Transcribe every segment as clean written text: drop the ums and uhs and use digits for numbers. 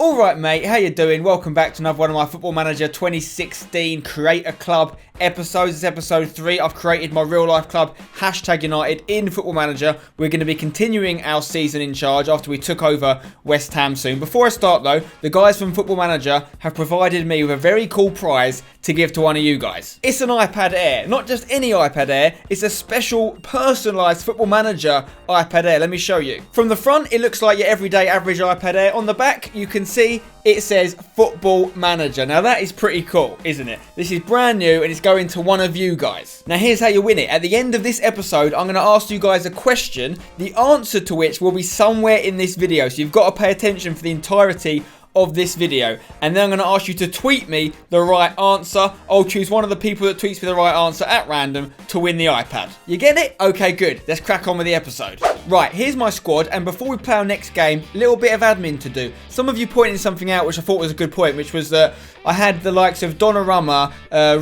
Alright mate, how you doing? Welcome back to another one of my Football Manager 2016 Create a Club episodes. This is episode 3. I've created my real life club, #United, in Football Manager. We're going to be continuing our season in charge after we took over West Ham soon. Before I start though, the guys from Football Manager have provided me with a very cool prize to give to one of you guys. It's an iPad Air. Not just any iPad Air, it's a special personalised Football Manager iPad Air. Let me show you. From the front, it looks like your everyday average iPad Air. On the back, you can see it says Football Manager. Now that is pretty cool, isn't it? This is brand new and it's going to one of you guys. Now here's how you win it. At the end of this episode, I'm going to ask you guys a question, the answer to which will be somewhere in this video. So you've got to pay attention for the entirety of this video, and then I'm going to ask you to tweet me the right answer. I'll choose one of the people that tweets me the right answer at random to win the iPad. You get it? Okay, good. Let's crack on with the episode. Right, here's my squad, and before we play our next game, a little bit of admin to do. Some of you pointed something out which I thought was a good point, which was that I had the likes of Donnarumma,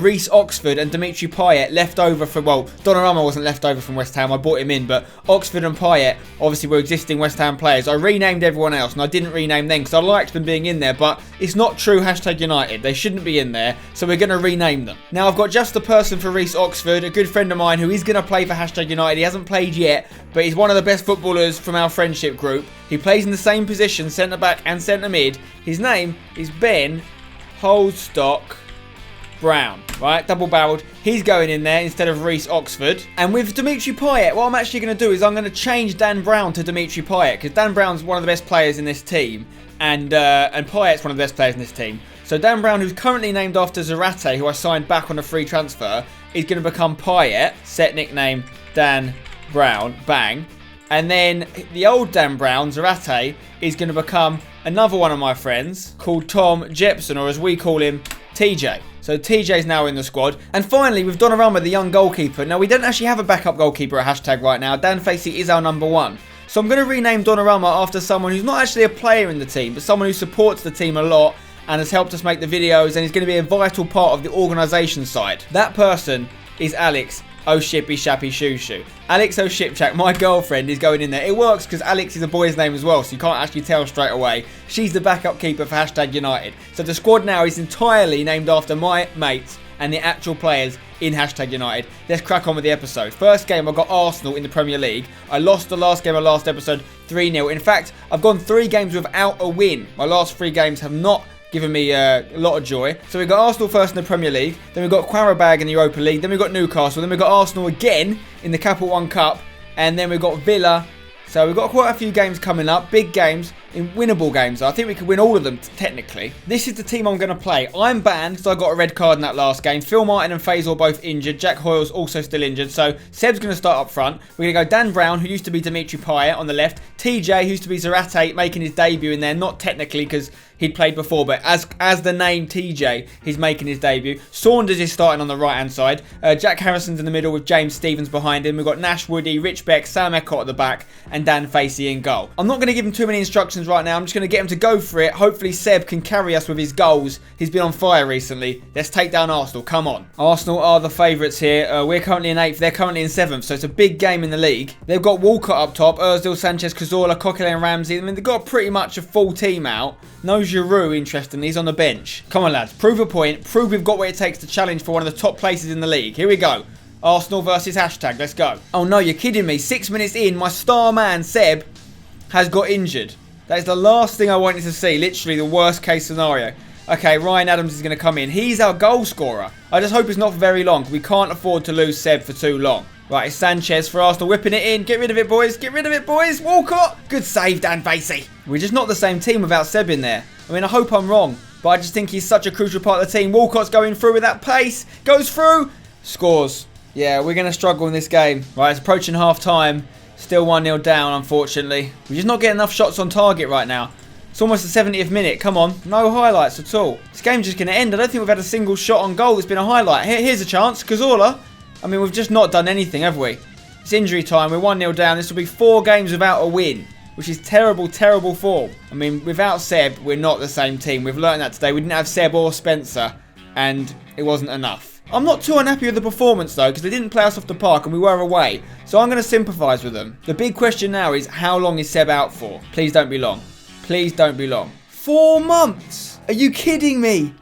Reece Oxford and Dimitri Payet left over from, well, Donnarumma wasn't left over from West Ham, I brought him in, but Oxford and Payet obviously were existing West Ham players. I renamed everyone else, and I didn't rename them because I liked them being in there, but it's not true #United. They shouldn't be in there, so we're going to rename them. Now, I've got just the person for Reece Oxford, a good friend of mine who is going to play for #United. He hasn't played yet, but he's one of the best footballers from our friendship group. He plays in the same position, centre-back and centre-mid. His name is Ben Holdstock Brown, right? Double-barreled. He's going in there instead of Reece Oxford. And with Dimitri Payet, what I'm actually going to do is I'm going to change Dan Brown to Dimitri Payet, because Dan Brown's one of the best players in this team, and Payet's one of the best players in this team. So Dan Brown, who's currently named after Zarate, who I signed back on a free transfer, is going to become Payet. Set nickname Dan Brown. Bang. And then the old Dan Brown, Zarate, is going to become another one of my friends called Tom Jepson, or as we call him, TJ. So TJ's now in the squad. And finally, with Donnarumma, the young goalkeeper. Now, we don't actually have a backup goalkeeper at # right now. Dan Facey is our number one. So I'm going to rename Donnarumma after someone who's not actually a player in the team, but someone who supports the team a lot and has helped us make the videos and is going to be a vital part of the organisation side. That person is Alex O'Shippy Shappy Shoo Shoo. Alex O'Shipchak, my girlfriend, is going in there. It works because Alex is a boy's name as well, so you can't actually tell straight away. She's the backup keeper for #United. So the squad now is entirely named after my mates and the actual players in #United. Let's crack on with the episode. First game, I got Arsenal in the Premier League. I lost the last game of last episode 3-0. In fact, I've gone 3 games without a win. My last 3 games have not given me a lot of joy. So we got Arsenal first in the Premier League, then we got Qarabag in the Europa League, then we got Newcastle, then we got Arsenal again in the Capital One Cup, and then we got Villa. So we've got quite a few games coming up, big games, in winnable games. I think we could win all of them, technically. This is the team I'm going to play. I'm banned because I got a red card in that last game. Phil Martin and Faisal both injured. Jack Hoyle's also still injured. So Seb's going to start up front. We're going to go Dan Brown, who used to be Dimitri Payet, on the left. TJ, who used to be Zarate, making his debut in there. Not technically because he'd played before, but as the name TJ, he's making his debut. Saunders is starting on the right-hand side. Jack Harrison's in the middle with James Stevens behind him. We've got Nash Woody, Rich Beck, Sam Eckott at the back, and Dan Facey in goal. I'm not going to give him too many instructions right now. I'm just going to get him to go for it. Hopefully Seb can carry us with his goals. He's been on fire recently. Let's take down Arsenal. Come on. Arsenal are the favourites here. We're currently in 8th. They're currently in 7th. So it's a big game in the league. They've got Walcott up top. Ozil, Sanchez, Cazorla, Coquelin and Ramsey. I mean, they've got pretty much a full team out. No Giroud, interestingly. He's on the bench. Come on, lads. Prove a point. Prove we've got what it takes to challenge for one of the top places in the league. Here we go. Arsenal versus #. Let's go. Oh, no, you're kidding me. 6 minutes in, my star man, Seb, has got injured. That is the last thing I wanted to see. Literally the worst case scenario. Okay, Ryan Adams is going to come in. He's our goal scorer. I just hope it's not for very long. We can't afford to lose Seb for too long. Right, it's Sanchez for Arsenal. Whipping it in. Get rid of it, boys. Get rid of it, boys. Walcott. Good save, Dan Facey. We're just not the same team without Seb in there. I mean, I hope I'm wrong, but I just think he's such a crucial part of the team. Walcott's going through with that pace. Goes through. Scores. Yeah, we're going to struggle in this game. Right, it's approaching half-time. Still 1-0 down, unfortunately. We're just not getting enough shots on target right now. It's almost the 70th minute. Come on. No highlights at all. This game's just going to end. I don't think we've had a single shot on goal that's been a highlight. Here's a chance. Cazorla. I mean, we've just not done anything, have we? It's injury time. We're 1-0 down. This will be 4 games without a win, which is terrible, terrible form. I mean, without Seb, we're not the same team. We've learned that today. We didn't have Seb or Spencer, and it wasn't enough. I'm not too unhappy with the performance though, because they didn't play us off the park and we were away. So I'm going to sympathise with them. The big question now is, how long is Seb out for? Please don't be long. Please don't be long. 4 months. Are you kidding me?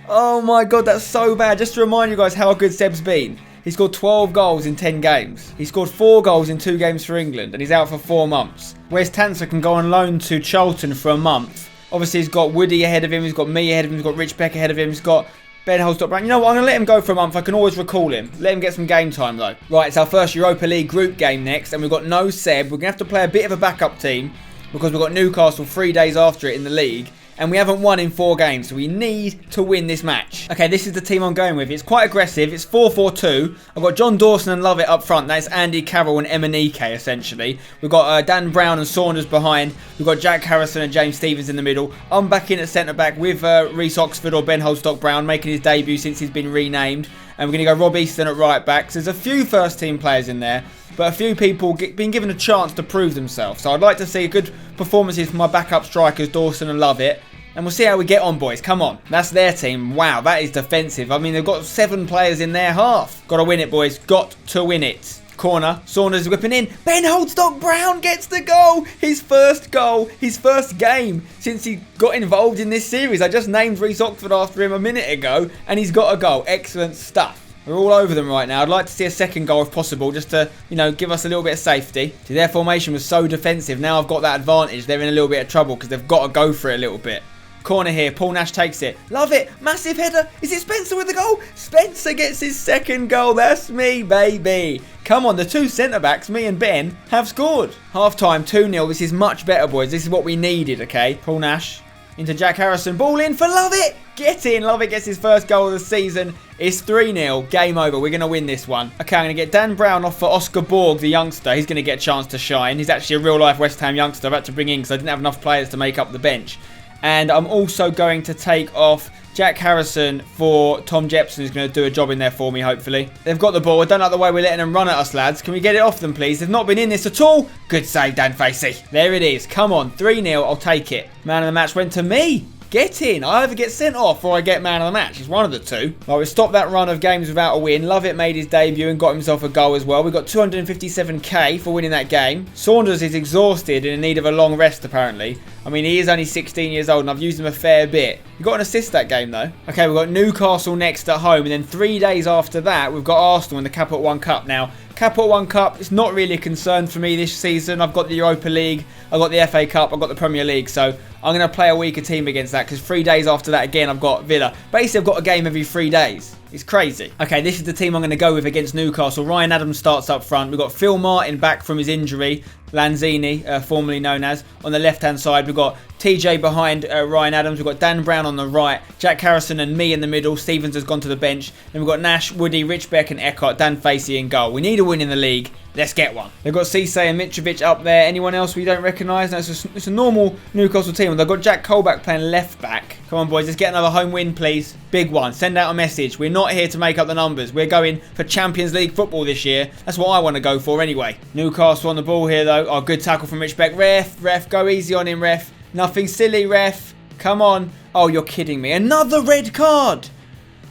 Oh my God, that's so bad. Just to remind you guys how good Seb's been. He scored 12 goals in 10 games. He scored 4 goals in 2 games for England, and he's out for 4 months. Whereas Tanser can go on loan to Charlton for a month. Obviously, he's got Woody ahead of him. He's got me ahead of him. He's got Rich Beck ahead of him. He's got Ben Holstop. You know what? I'm going to let him go for a month. I can always recall him. Let him get some game time, though. Right, it's our first Europa League group game next, and we've got no Seb. We're going to have to play a bit of a backup team because we've got Newcastle 3 days after it in the league. And we haven't won in 4 games, so we need to win this match. Okay, this is the team I'm going with. It's quite aggressive. It's 4-4-2. I've got John Dawson and Lovett up front. That's Andy Carroll and Emenike, essentially. We've got Dan Brown and Saunders behind. We've got Jack Harrison and James Stephens in the middle. I'm back in at centre-back with Reece Oxford or Ben Holstock-Brown making his debut since he's been renamed. And we're going to go Rob Easton at right-back. So there's a few first-team players in there, but a few people been given a chance to prove themselves. So I'd like to see good performances from my backup strikers, Dawson and Lovett. And we'll see how we get on, boys. Come on. That's their team. Wow, that is defensive. I mean, they've got 7 players in their half. Got to win it, boys. Got to win it. Corner. Saunders whipping in. Ben Holstock-Brown gets the goal. His first goal. His first game since he got involved in this series. I just named Reece Oxford after him a minute ago, and he's got a goal. Excellent stuff. We're all over them right now. I'd like to see a second goal if possible, just to, give us a little bit of safety. See, their formation was so defensive. Now I've got that advantage. They're in a little bit of trouble because they've got to go for it a little bit. Corner here. Paul Nash takes it. Love it. Massive header. Is it Spencer with the goal? Spencer gets his second goal. That's me, baby. Come on. The 2 centre-backs, me and Ben, have scored. Half-time, 2-0. This is much better, boys. This is what we needed, okay? Paul Nash into Jack Harrison. Ball in for Lovett. Get in. Lovett gets his first goal of the season. It's 3-0. Game over. We're going to win this one. Okay, I'm going to get Dan Brown off for Oscar Borg, the youngster. He's going to get a chance to shine. He's actually a real-life West Ham youngster I've had to bring in because I didn't have enough players to make up the bench. And I'm also going to take off Jack Harrison for Tom Jepson, who's going to do a job in there for me, hopefully. They've got the ball. I don't like the way we're letting them run at us, lads. Can we get it off them, please? They've not been in this at all. Good save, Dan Facey. There it is. Come on. 3-0. I'll take it. Man of the match went to me. Get in. I either get sent off or I get man of the match. It's one of the two. Right, we've stopped that run of games without a win. Lovett made his debut and got himself a goal as well. We got 257k for winning that game. Saunders is exhausted and in need of a long rest, apparently. I mean, he is only 16 years old and I've used him a fair bit. He got an assist that game, though. Okay, we've got Newcastle next at home. And then 3 days after that, we've got Arsenal in the Capital One Cup. Now, Capital One Cup, it's not really a concern for me this season. I've got the Europa League, I've got the FA Cup, I've got the Premier League. So I'm going to play a weaker team against that because 3 days after that, again, I've got Villa. Basically, I've got a game every 3 days. It's crazy. Okay, this is the team I'm going to go with against Newcastle. Ryan Adams starts up front. We've got Phil Martin back from his injury. Lanzini, formerly known as. On the left-hand side, we've got TJ behind Ryan Adams. We've got Dan Brown on the right. Jack Harrison and me in the middle. Stevens has gone to the bench. Then we've got Nash, Woody, Rich Beck and Eckhart. Dan Facey in goal. We need a win in the league. Let's get one. They've got Cisse and Mitrovic up there. Anyone else we don't recognise? No, it's a normal Newcastle team. They've got Jack Colback playing left back. Come on, boys. Let's get another home win, please. Big one. Send out a message. We're not here to make up the numbers. We're going for Champions League football this year. That's what I want to go for anyway. Newcastle on the ball here, though. Oh, good tackle from Rich Beck. Ref, go easy on him, ref. Nothing silly, ref. Come on. Oh, you're kidding me. Another red card.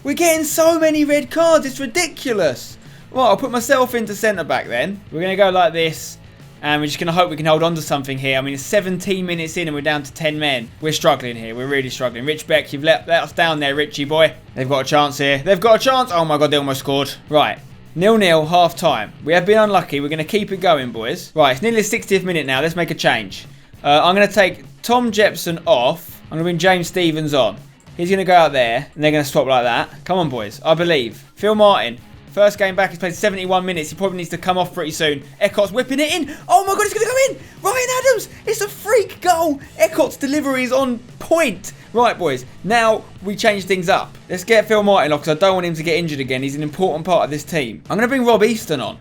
We're getting so many red cards. It's ridiculous. Well, I'll put myself into centre-back then. We're going to go like this. And we're just going to hope we can hold on to something here. I mean, it's 17 minutes in and we're down to 10 men. We're struggling here. We're really struggling. Rich Beck, you've let us down there, Richie boy. They've got a chance here. They've got a chance. Oh, my God, they almost scored. Right. 0-0, half-time. We have been unlucky. We're going to keep it going, boys. Right, it's nearly the 60th minute now. Let's make a change. I'm going to take Tom Jepson off. I'm going to bring James Stephens on. He's going to go out there, and they're going to swap like that. Come on, boys. I believe. Phil Martin. First game back, he's played 71 minutes. He probably needs to come off pretty soon. Eckhart's whipping it in. Oh my God, it's going to go in. Ryan Adams, it's a freak goal. Eckhart's delivery is on point. Right, boys, now we change things up. Let's get Phil Martin off because I don't want him to get injured again. He's an important part of this team. I'm going to bring Rob Easton on.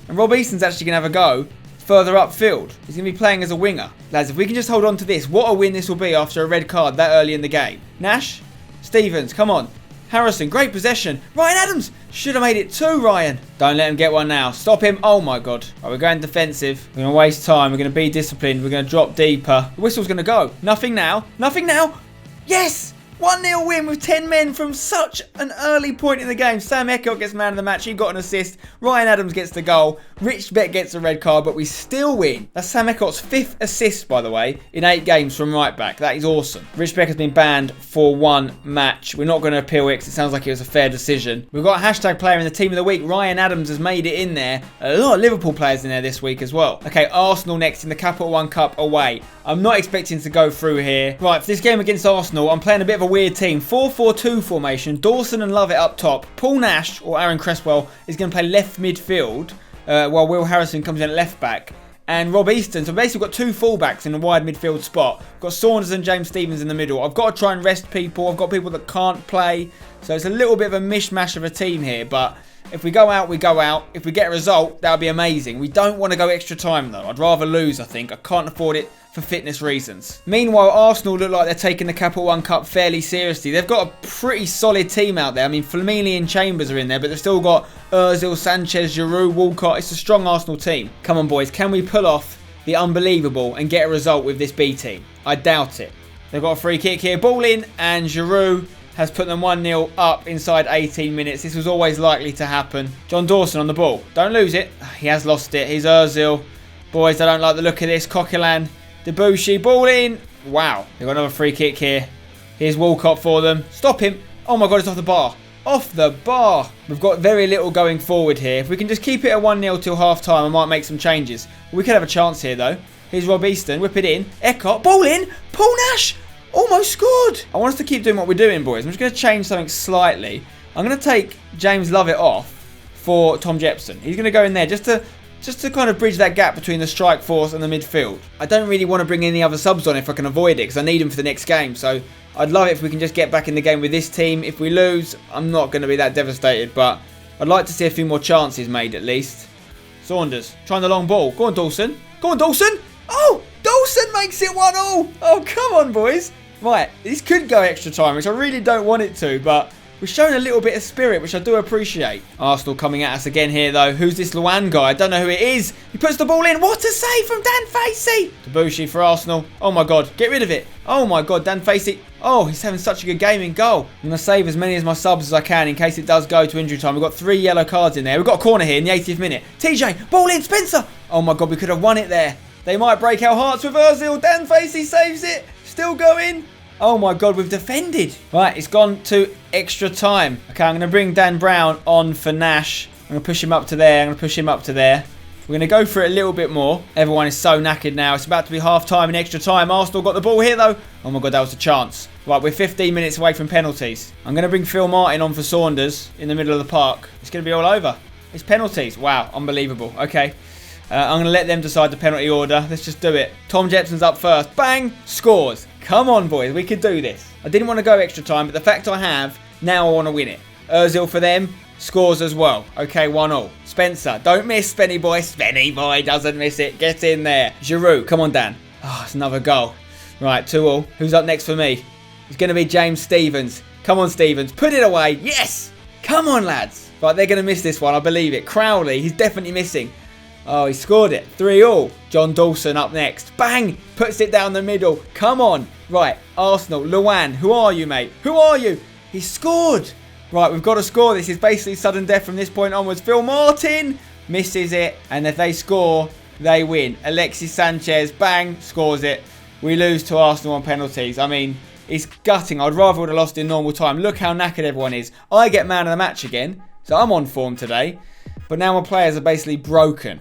And Rob Easton's actually going to have a go further upfield. He's going to be playing as a winger. Lads, if we can just hold on to this, what a win this will be after a red card that early in the game. Nash, Stephens, come on. Harrison, great possession. Ryan Adams, should have made it 2, Ryan. Don't let him get one now. Stop him. Oh, my God. Right, we're going defensive. We're going to waste time. We're going to be disciplined. We're going to drop deeper. The whistle's going to go. Nothing now. Nothing now. Yes. 1-0 win with 10 men from such an early point in the game. Sam Eckert gets man of the match. He got an assist. Ryan Adams gets the goal. Rich Beck gets a red card, but we still win. That's Sam Eckert's 5th assist, by the way, in 8 games from right back. That is awesome. Rich Beck has been banned for 1 match. We're not going to appeal it because it sounds like it was a fair decision. We've got a hashtag player in the team of the week. Ryan Adams has made it in there. A lot of Liverpool players in there this week as well. Okay, Arsenal next in the Capital One Cup away. I'm not expecting to go through here. Right, for this game against Arsenal, I'm playing a bit of a weird team. 4-4-2 formation. Dawson and Lovett up top. Paul Nash, or Aaron Cresswell, is going to play left midfield, while Will Harrison comes in at left back. And Rob Easton. So basically we've got 2 fullbacks in a wide midfield spot. We've got Saunders and James Stephens in the middle. I've got to try and rest people. I've got people that can't play. So it's a little bit of a mishmash of a team here, but if we go out, we go out. If we get a result, that would be amazing. We don't want to go extra time, though. I'd rather lose, I think. I can't afford it for fitness reasons. Meanwhile, Arsenal look like they're taking the Capital One Cup fairly seriously. They've got a pretty solid team out there. I mean, Flamini and Chambers are in there, but they've still got Ozil, Sanchez, Giroud, Walcott. It's a strong Arsenal team. Come on, boys. Can we pull off the unbelievable and get a result with this B team? I doubt it. They've got a free kick here. Ball in, and Giroud has put them 1-0 up inside 18 minutes. This was always likely to happen. John Dawson on the ball. Don't lose it. He has lost it. He's Ozil. Boys, I don't like the look of this. Coquelin, Debussy, ball in. Wow. They've got another free kick here. Here's Walcott for them. Stop him. Oh my God, it's off the bar. Off the bar. We've got very little going forward here. If we can just keep it at 1-0 till half time, I might make some changes. We could have a chance here though. Here's Rob Easton. Whip it in. Eckert. Ball in. Paul Nash. Almost scored. I want us to keep doing what we're doing, boys. I'm just going to change something slightly. I'm going to take James Lovett off for Tom Jepson. He's going to go in there just to kind of bridge that gap between the strike force and the midfield. I don't really want to bring any other subs on if I can avoid it because I need them for the next game. So I'd love it if we can just get back in the game with this team. If we lose, I'm not going to be that devastated, but I'd like to see a few more chances made at least. Saunders trying the long ball. Go on, Dawson. Go on, Dawson. Oh, Dawson makes it 1-0. Oh, come on, boys. Right, this could go extra time, which I really don't want it to, but we're showing a little bit of spirit, which I do appreciate. Arsenal coming at us again here, though. Who's this Luan guy? I don't know who it is. He puts the ball in. What a save from Dan Facey. Debussy for Arsenal. Oh, my God. Get rid of it. Oh, my God. Dan Facey. Oh, he's having such a good game in goal. I'm going to save as many of my subs as I can in case it does go to injury time. We've got 3 yellow cards in there. We've got a corner here in the 80th minute. TJ, ball in. Spencer. Oh, my God. We could have won it there. They might break our hearts with Ozil. Dan Facey saves it. Still going. Oh my God, we've defended. Right, it's gone to extra time. Okay, I'm going to bring Dan Brown on for Nash. I'm going to push him up to there. I'm going to push him up to there. We're going to go for it a little bit more. Everyone is so knackered now. It's about to be half time and extra time. Arsenal got the ball here though. Oh my God, that was a chance. Right, we're 15 minutes away from penalties. I'm going to bring Phil Martin on for Saunders in the middle of the park. It's going to be all over. It's penalties. Wow, unbelievable. Okay. I'm going to let them decide the penalty order. Let's just do it. Tom Jepson's up first. Bang! Scores. Come on, boys. We could do this. I didn't want to go extra time, but the fact I have, now I want to win it. Ozil for them. Scores as well. Okay, 1-0. Spencer. Don't miss, Spenny boy. Spenny boy doesn't miss it. Get in there. Giroud. Come on, Dan. Oh, it's another goal. Right, 2-2. Who's up next for me? It's going to be James Stephens. Come on, Stephens. Put it away. Yes! Come on, lads. Right, they're going to miss this one. I believe it. Crowley. He's definitely missing. Oh, he scored it. 3-3. John Dawson up next. Bang! Puts it down the middle. Come on. Right, Arsenal. Luan, who are you, mate? Who are you? He scored. Right, we've got to score. This is basically sudden death from this point onwards. Phil Martin misses it. And if they score, they win. Alexis Sanchez, bang, scores it. We lose to Arsenal on penalties. I mean, it's gutting. I'd rather would have lost in normal time. Look how knackered everyone is. I get man of the match again. So I'm on form today. But now my players are basically broken.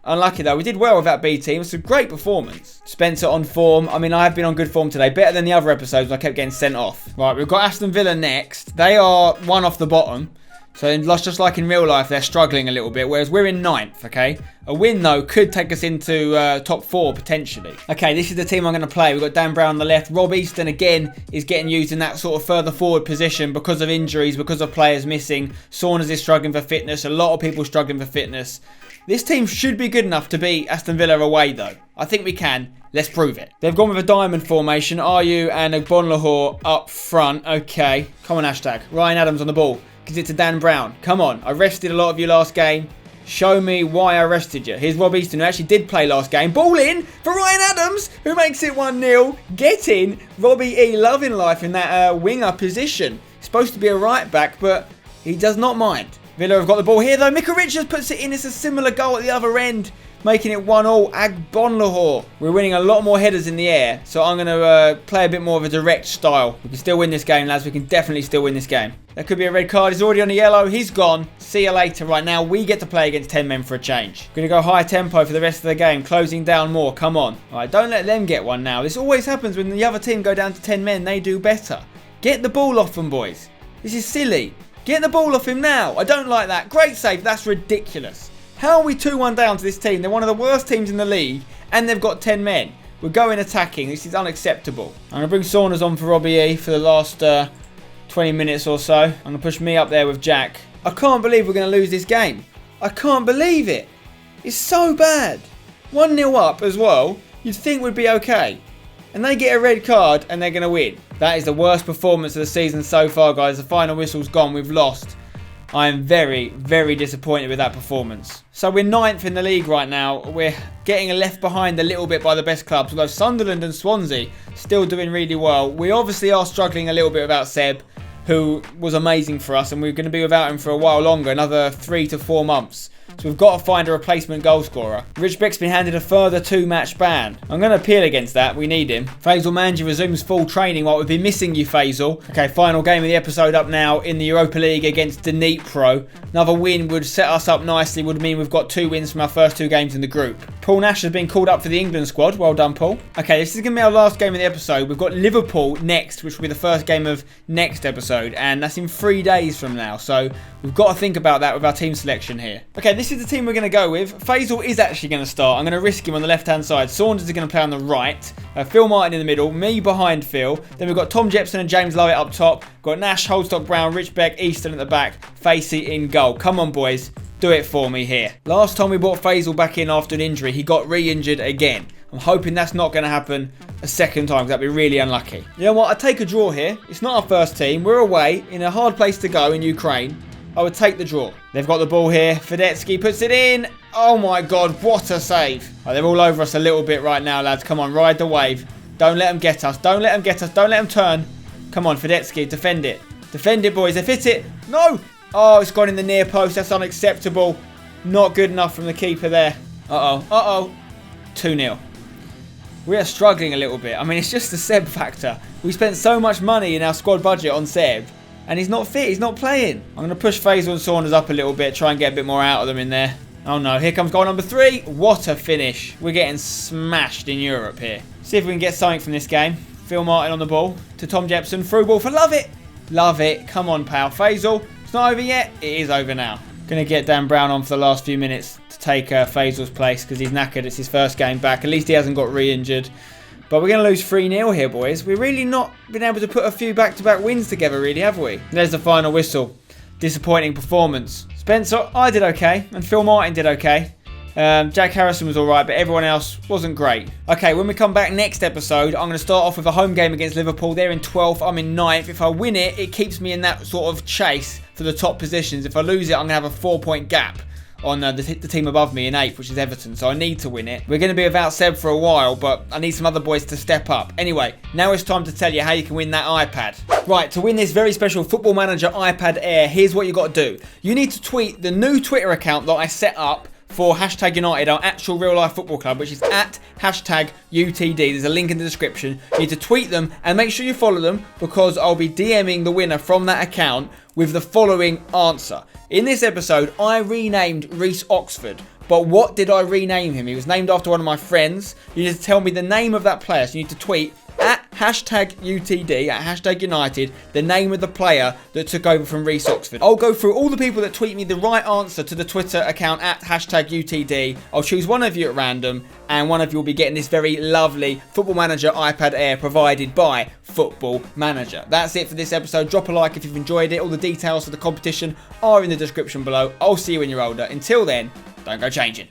Unlucky though, we did well with that B team. It's a great performance. Spencer on form. I mean, I have been on good form today. Better than the other episodes when I kept getting sent off. Right, we've got Aston Villa next. They are one off the bottom. So just like in real life, they're struggling a little bit. Whereas we're in 9th, okay? A win, though, could take us into top 4, potentially. Okay, this is the team I'm going to play. We've got Dan Brown on the left. Rob Easton, again, is getting used in that sort of further forward position because of injuries, because of players missing. Saunders is struggling for fitness. A lot of people struggling for fitness. This team should be good enough to beat Aston Villa away, though. I think we can. Let's prove it. They've gone with a diamond formation. Ayew and Ogbonlahor up front. Okay. Come on, hashtag. Ryan Adams on the ball. Gives it to Dan Brown. Come on. I rested a lot of you last game. Show me why I rested you. Here's Rob Easton, who actually did play last game. Ball in for Ryan Adams, who makes it 1-0. Get in. Robbie E loving life in that winger position. Supposed to be a right back, but he does not mind. Villa have got the ball here, though. Mika Richards puts it in. It's a similar goal at the other end, making it 1-1. Agbonlahor. We're winning a lot more headers in the air, so I'm going to play a bit more of a direct style. We can still win this game, lads. We can definitely still win this game. That could be a red card. He's already on a yellow. He's gone. See you later. Right now, we get to play against 10 men for a change. Going to go high tempo for the rest of the game, closing down more. Come on. All right, don't let them get one now. This always happens when the other team go down to 10 men. They do better. Get the ball off them, boys. This is silly. Get the ball off him now. I don't like that. Great save. That's ridiculous. How are we 2-1 down to this team? They're one of the worst teams in the league, and they've got 10 men. We're going attacking. This is unacceptable. I'm going to bring Saunders on for Robbie E for the last 20 minutes or so. I'm going to push me up there with Jack. I can't believe we're going to lose this game. I can't believe it. It's so bad. 1-0 up as well. You'd think we'd be okay. And they get a red card and they're going to win. That is the worst performance of the season so far, guys. The final whistle's gone. We've lost. I am very, very disappointed with that performance. So we're 9th in the league right now. We're getting left behind a little bit by the best clubs. Although Sunderland and Swansea still doing really well. We obviously are struggling a little bit without Seb, who was amazing for us. And we're going to be without him for a while longer. Another 3 to 4 months. So we've got to find a replacement goal scorer. Rich Beck's been handed a further 2-match ban. I'm going to appeal against that. We need him. Faisal Manji resumes full training while we've been missing you, Faisal. Okay, final game of the episode up now in the Europa League against Dnipro. Another win would set us up nicely. Would mean we've got 2 wins from our first 2 games in the group. Paul Nash has been called up for the England squad. Well done, Paul. Okay, this is going to be our last game of the episode. We've got Liverpool next, which will be the first game of next episode. And that's in 3 days from now. So we've got to think about that with our team selection here. Okay, this is the team we're going to go with. Faisal is actually going to start. I'm going to risk him on the left-hand side. Saunders is going to play on the right. Phil Martin in the middle. Me behind Phil. Then we've got Tom Jepson and James Lovett up top. Got Nash, Holdstock, Brown, Rich Beck, Easton at the back. Facey in goal. Come on, boys. Do it for me here. Last time we brought Faisal back in after an injury, he got re-injured again. I'm hoping that's not going to happen a second time, because that'd be really unlucky. You know what? I take a draw here. It's not our first team. We're away in a hard place to go in Ukraine. I would take the draw. They've got the ball here. Fedetsky puts it in. Oh my God, what a save. Oh, they're all over us a little bit right now, lads. Come on, ride the wave. Don't let them get us. Don't let them get us. Don't let them turn. Come on, Fedetsky, defend it. Defend it, boys. They've hit it. No. Oh, it's gone in the near post. That's unacceptable. Not good enough from the keeper there. Uh-oh. Uh-oh. 2-0. We are struggling a little bit. I mean, it's just the Seb factor. We spent so much money in our squad budget on Seb. And he's not fit. He's not playing. I'm going to push Faisal and Saunders up a little bit. Try and get a bit more out of them in there. Oh no. Here comes goal number 3. What a finish. We're getting smashed in Europe here. See if we can get something from this game. Phil Martin on the ball. To Tom Jepson. Through ball for Lovett. Lovett. Come on, pal. Faisal. It's not over yet. It is over now. Going to get Dan Brown on for the last few minutes to take Faisal's place, because he's knackered. It's his first game back. At least he hasn't got re-injured. But we're going to lose 3-0 here, boys. We've really not been able to put a few back-to-back wins together, really, have we? There's the final whistle. Disappointing performance. Spencer, I did okay. And Phil Martin did okay. Jack Harrison was alright, but everyone else wasn't great. Okay, when we come back next episode, I'm going to start off with a home game against Liverpool. They're in 12th, I'm in 9th. If I win it, it keeps me in that sort of chase for the top positions. If I lose it, I'm going to have a 4-point gap on the team above me in 8th, which is Everton. So I need to win it. We're going to be without Seb for a while, but I need some other boys to step up. Anyway, now it's time to tell you how you can win that iPad. Right, to win this very special Football Manager iPad Air, here's what you got to do. You need to tweet the new Twitter account that I set up for Hashtag United, our actual real life football club, which is at Hashtag UTD. There's a link in the description. You need to tweet them and make sure you follow them, because I'll be DMing the winner from that account with the following answer. In this episode, I renamed Reece Oxford. But what did I rename him? He was named after one of my friends. You need to tell me the name of that player. So you need to tweet at Hashtag UTD, at Hashtag United, the name of the player that took over from Reece Oxford. I'll go through all the people that tweet me the right answer to the Twitter account at Hashtag UTD. I'll choose one of you at random, and one of you will be getting this very lovely Football Manager iPad Air provided by Football Manager. That's it for this episode. Drop a like if you've enjoyed it. All the details for the competition are in the description below. I'll see you when you're older. Until then, don't go changing.